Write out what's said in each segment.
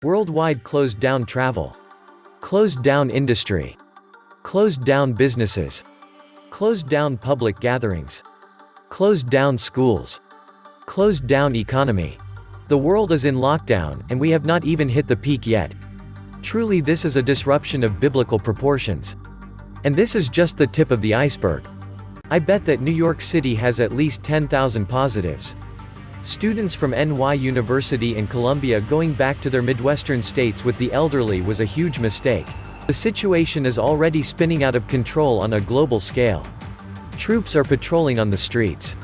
Worldwide closed down travel. Closed down industry. Closed down businesses. Closed down public gatherings. Closed down schools. Closed down economy. The world is in lockdown, and we have not even hit the peak yet. Truly, this is a disruption of biblical proportions. And this is just the tip of the iceberg. I bet that New York City has at least 10,000 positives. Students from NY University and Columbia going back to their Midwestern states with the elderly was a huge mistake. The situation is already spinning out of control on a global scale. Troops are patrolling on the streets.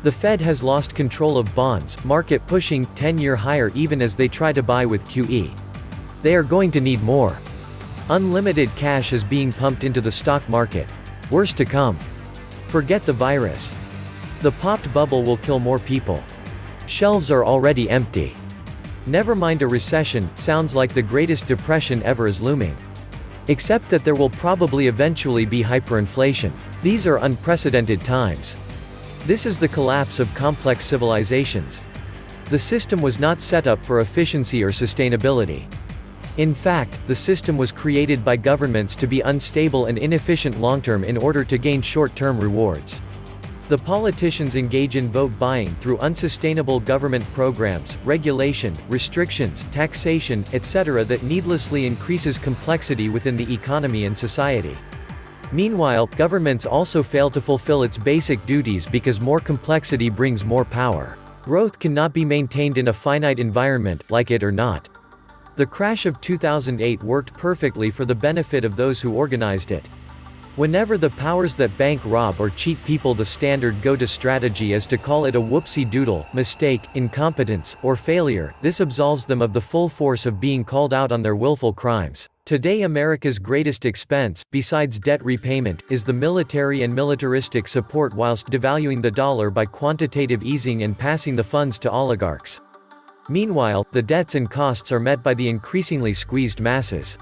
The Fed has lost control of bonds, market pushing 10-year higher even as they try to buy with QE. They are going to need more. Unlimited cash is being pumped into the stock market. Worse to come. Forget the virus. The popped bubble will kill more people. Shelves are already empty. Never mind a recession, sounds like the greatest depression ever is looming. Except that there will probably eventually be hyperinflation. These are unprecedented times. This is the collapse of complex civilizations. The system was not set up for efficiency or sustainability. In fact, the system was created by governments to be unstable and inefficient long-term in order to gain short-term rewards. The politicians engage in vote buying through unsustainable government programs, regulation, restrictions, taxation, etc. that needlessly increases complexity within the economy and society. Meanwhile, governments also fail to fulfill its basic duties because more complexity brings more power. Growth cannot be maintained in a finite environment, like it or not. The crash of 2008 worked perfectly for the benefit of those who organized it. Whenever the powers that bank rob or cheat people, the standard go-to strategy is to call it a whoopsie-doodle, mistake, incompetence, or failure. This absolves them of the full force of being called out on their willful crimes. Today, America's greatest expense, besides debt repayment, is the military and militaristic support whilst devaluing the dollar by quantitative easing and passing the funds to oligarchs. Meanwhile, the debts and costs are met by the increasingly squeezed masses.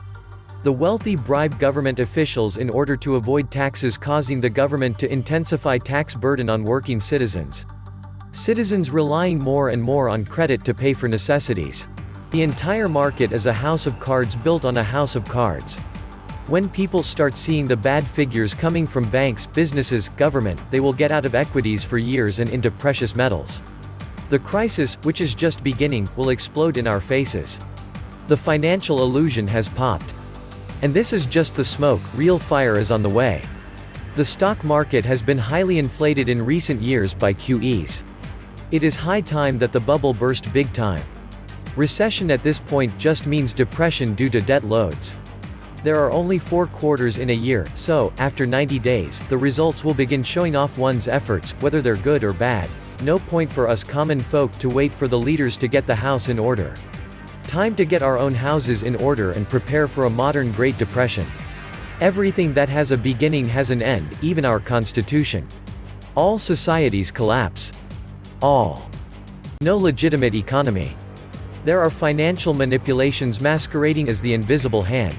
The wealthy bribe government officials in order to avoid taxes, causing the government to intensify tax burden on working citizens. Citizens relying more and more on credit to pay for necessities. The entire market is a house of cards built on a house of cards. When people start seeing the bad figures coming from banks, businesses, government, they will get out of equities for years and into precious metals. The crisis, which is just beginning, will explode in our faces. The financial illusion has popped. And this is just the smoke, real fire is on the way. The stock market has been highly inflated in recent years by QEs. It is high time that the bubble burst big time. Recession at this point just means depression due to debt loads. There are only 4 quarters in a year, so, after 90 days, the results will begin showing off one's efforts, whether they're good or bad. No point for us common folk to wait for the leaders to get the house in order. Time to get our own houses in order and prepare for a modern Great Depression. Everything that has a beginning has an end, even our Constitution. All societies collapse. All. No legitimate economy. There are financial manipulations masquerading as the invisible hand.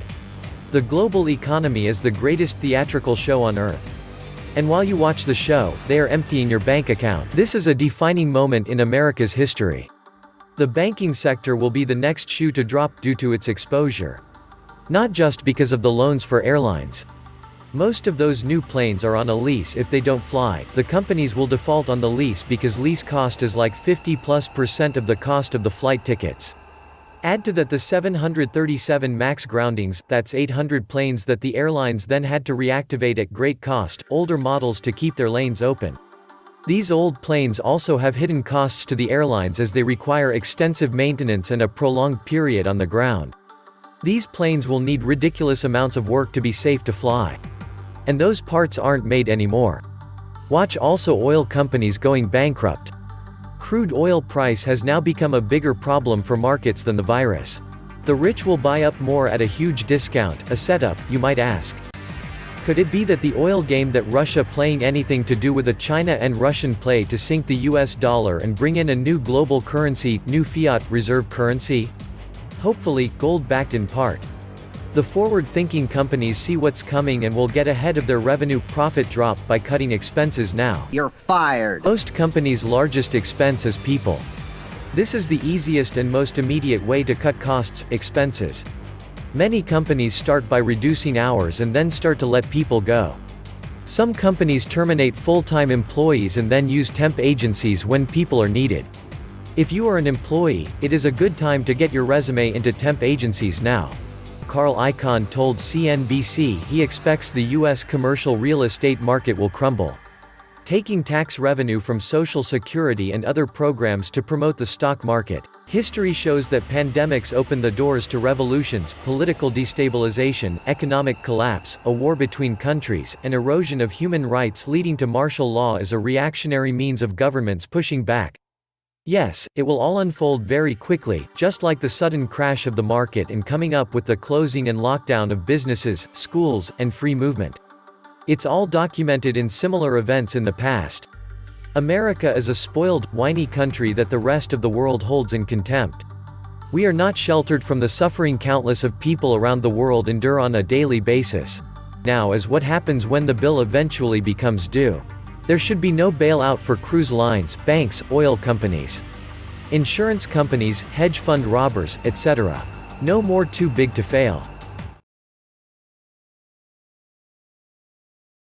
The global economy is the greatest theatrical show on earth. And while you watch the show, they are emptying your bank account. This is a defining moment in America's history. The banking sector will be the next shoe to drop due to its exposure. Not just because of the loans for airlines. Most of those new planes are on a lease. If they don't fly, the companies will default on the lease because lease cost is like 50+% of the cost of the flight tickets. Add to that the 737 MAX groundings, that's 800 planes that the airlines then had to reactivate at great cost, older models to keep their lanes open. These old planes also have hidden costs to the airlines as they require extensive maintenance and a prolonged period on the ground. These planes will need ridiculous amounts of work to be safe to fly. And those parts aren't made anymore. Watch also oil companies going bankrupt. Crude oil price has now become a bigger problem for markets than the virus. The rich will buy up more at a huge discount, a setup, you might ask. Could it be that the oil game that Russia playing anything to do with a China and Russian play to sink the US dollar and bring in a new global currency, new fiat reserve currency? Hopefully, gold-backed in part. The forward-thinking companies see what's coming and will get ahead of their revenue profit drop by cutting expenses now. You're fired. Most companies' largest expense is people. This is the easiest and most immediate way to cut costs, expenses. Many companies start by reducing hours and then start to let people go. Some companies terminate full-time employees and then use temp agencies when people are needed. If you are an employee, it is a good time to get your resume into temp agencies now. Carl Icahn told CNBC he expects the U.S. commercial real estate market will crumble. Taking tax revenue from Social Security and other programs to promote the stock market. History shows that pandemics open the doors to revolutions, political destabilization, economic collapse, a war between countries, and erosion of human rights leading to martial law as a reactionary means of governments pushing back. Yes, it will all unfold very quickly, just like the sudden crash of the market and coming up with the closing and lockdown of businesses, schools, and free movement. It's all documented in similar events in the past. America is a spoiled, whiny country that the rest of the world holds in contempt. We are not sheltered from the suffering countless of people around the world endure on a daily basis. Now is what happens when the bill eventually becomes due. There should be no bailout for cruise lines, banks, oil companies, insurance companies, hedge fund robbers, etc. No more too big to fail.